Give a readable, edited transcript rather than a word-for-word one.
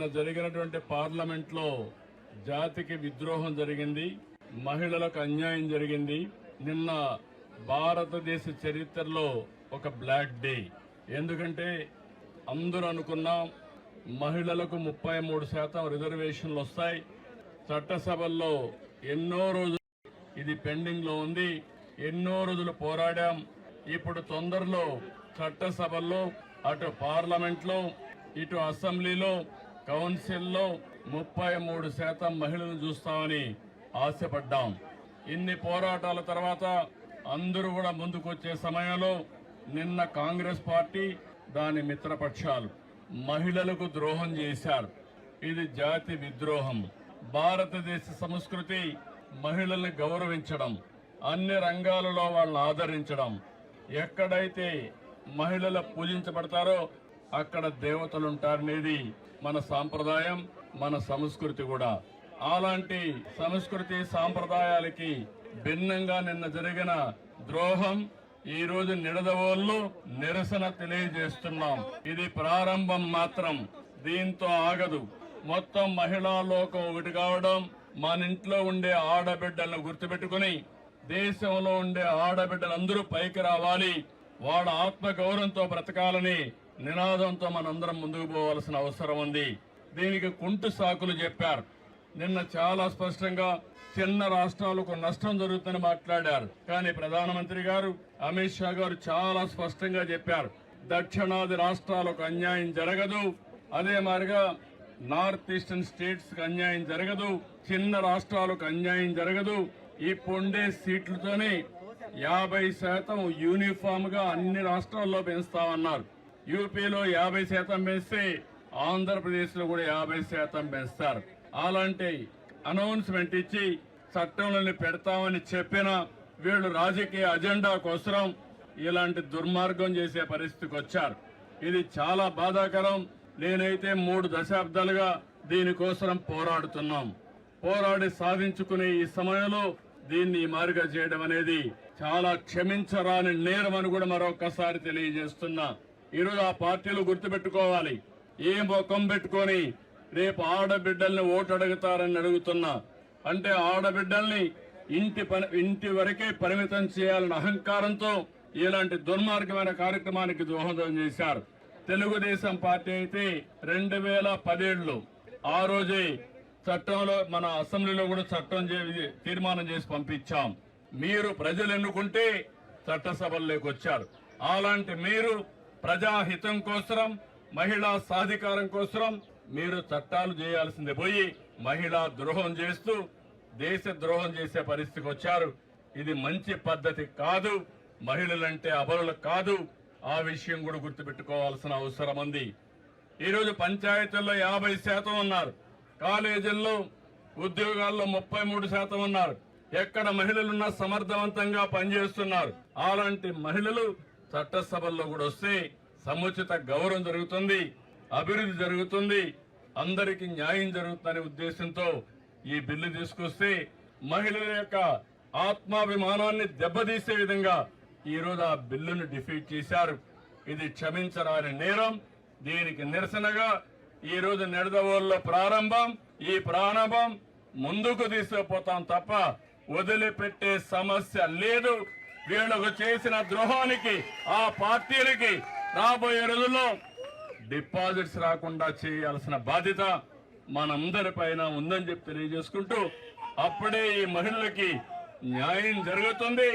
నిన్న జరిగినటువంటి పార్లమెంట్లో జాతికి విద్రోహం జరిగింది, మహిళలకు అన్యాయం జరిగింది. నిన్న భారతదేశ చరిత్రలో ఒక బ్లాక్ డే. ఎందుకంటే అందరూ అనుకున్నాం మహిళలకు 33% రిజర్వేషన్లు వస్తాయి. చట్టసభల్లో ఎన్నో రోజులు ఇది పెండింగ్ లో ఉంది, ఎన్నో రోజులు పోరాడాం. ఇప్పుడు తొందరలో చట్టసభల్లో అటు పార్లమెంట్లో ఇటు అసెంబ్లీలో కౌన్సిల్లో 33% మహిళలను చూస్తామని ఆశపడ్డాం. ఇన్ని పోరాటాల తర్వాత అందరూ కూడా ముందుకొచ్చే సమయంలో నిన్న కాంగ్రెస్ పార్టీ దాని మిత్రపక్షాలు మహిళలకు ద్రోహం చేశారు. ఇది జాతి విద్రోహం. భారతదేశ సంస్కృతి మహిళల్ని గౌరవించడం, అన్ని రంగాలలో వాళ్ళని ఆదరించడం. ఎక్కడైతే మహిళలు పూజించబడతారో అక్కడ దేవతలుంటారనేది మన సాంప్రదాయం, మన సంస్కృతి కూడా. అలాంటి సంస్కృతి సాంప్రదాయాలకి భిన్నంగా నిన్న జరిగిన ద్రోహం ఈ రోజు నిడదవోల్లో నిరసన తెలియజేస్తున్నాం. ఇది ప్రారంభం మాత్రం, దీంతో ఆగదు. మొత్తం మహిళా లోకం ఒకటి కావడం, మన ఇంట్లో ఉండే ఆడబిడ్డలను గుర్తుపెట్టుకుని దేశంలో ఉండే ఆడబిడ్డలందరూ పైకి రావాలి, వాళ్ళ ఆత్మ గౌరవంతో బ్రతకాలని నినాదంతో మనందరం ముందుకు పోవాల్సిన అవసరం ఉంది. దీనికి కుంటు సాకులు చెప్పారు. నిన్న చాలా స్పష్టంగా చిన్న రాష్ట్రాలకు నష్టం జరుగుతుందని మాట్లాడారు. కానీ ప్రధానమంత్రి గారు అమిత్ షా గారు చాలా స్పష్టంగా చెప్పారు, దక్షిణాది రాష్ట్రాలకు అన్యాయం జరగదు, అదే మాదిరిగా నార్త్ ఈస్టర్న్ స్టేట్స్ కి అన్యాయం జరగదు, చిన్న రాష్ట్రాలకు అన్యాయం జరగదు. ఇప్పుండే సీట్లతోనే 50% యూనిఫామ్ గా అన్ని రాష్ట్రాల్లో పెంచుతామన్నారు. యూపీలో 50% పెంచితే ఆంధ్రప్రదేశ్ లో కూడా 50% పెంచుతారు. అలాంటి అనౌన్స్మెంట్ ఇచ్చి చట్టంలోని పెడతామని చెప్పిన వీళ్ళు రాజకీయ అజెండా కోసం ఇలాంటి దుర్మార్గం చేసే పరిస్థితికి వచ్చారు. ఇది చాలా బాధాకరం. నేనైతే 3 దశాబ్దాలుగా దీనికోసం పోరాడుతున్నాం. పోరాడి సాధించుకునే ఈ సమయంలో దీన్ని మారుగా చేయడం అనేది చాలా క్షమించరాని నేరం అని కూడా మరొకసారి తెలియజేస్తున్నా. ఈరోజు ఆ పార్టీలు గుర్తుపెట్టుకోవాలి, ఏ ముఖం పెట్టుకొని రేపు ఆడబిడ్డల్ని ఓటు అడుగుతారని అడుగుతున్నా. అంటే ఆడబిడ్డల్ని ఇంటి వరకే పరిమితం చేయాలన్న అహంకారంతో ఇలాంటి దుర్మార్గమైన కార్యక్రమానికి దోహదం చేశారు. తెలుగుదేశం పార్టీ అయితే 2017లో ఆ రోజే చట్టంలో మన అసెంబ్లీలో కూడా తీర్మానం చేసి పంపించాం. మీరు ప్రజలు ఎన్నుకుంటే చట్టసభల్లోకి వచ్చారు. అలాంటి మీరు ప్రజాహితం కోసం, మహిళా సాధికారం కోసం మీరు చట్టాలు చేయాల్సిందే పోయి మహిళా ద్రోహం చేస్తూ దేశ ద్రోహం చేసే పరిస్థితికి వచ్చారు. ఇది మంచి పద్ధతి కాదు. మహిళలంటే అబలులు కాదు. ఆ విషయం కూడా గుర్తుపెట్టుకోవాల్సిన అవసరం ఉంది. ఈరోజు పంచాయతీల్లో 50% ఉన్నారు, కాలేజీల్లో ఉద్యోగాల్లో 33% ఉన్నారు. ఎక్కడ మహిళలున్నా సమర్థవంతంగా పనిచేస్తున్నారు. అలాంటి మహిళలు చట్టసభల్లో కూడా వస్తే సముచిత గౌరవం జరుగుతుంది, అభివృద్ధి జరుగుతుంది, అందరికీ న్యాయం జరుగుతుందనే ఉద్దేశంతో ఈ బిల్లు తీసుకొస్తే మహిళల యొక్క ఆత్మాభిమానాన్ని దెబ్బతీసే విధంగా ఈ రోజు ఆ బిల్లును డిఫీట్ చేశారు. ఇది క్షమించరాని నేరం. దీనికి నిరసనగా ఈ రోజు నిడదవోలులో ప్రారంభం. ఈ ప్రారంభం ముందుకు తీసుకుపోతాం తప్ప వదిలిపెట్టే సమస్య లేదు. వీళ్లకు చేసిన ద్రోహానికి ఆ పార్టీలకి రాబోయే రోజుల్లో డిపాజిట్స్ రాకుండా చేయాల్సిన బాధ్యత మనందరిపైన ఉందని చెప్పి తెలియజేసుకుంటూ, అప్పుడే ఈ మహిళలకి న్యాయం జరుగుతుంది.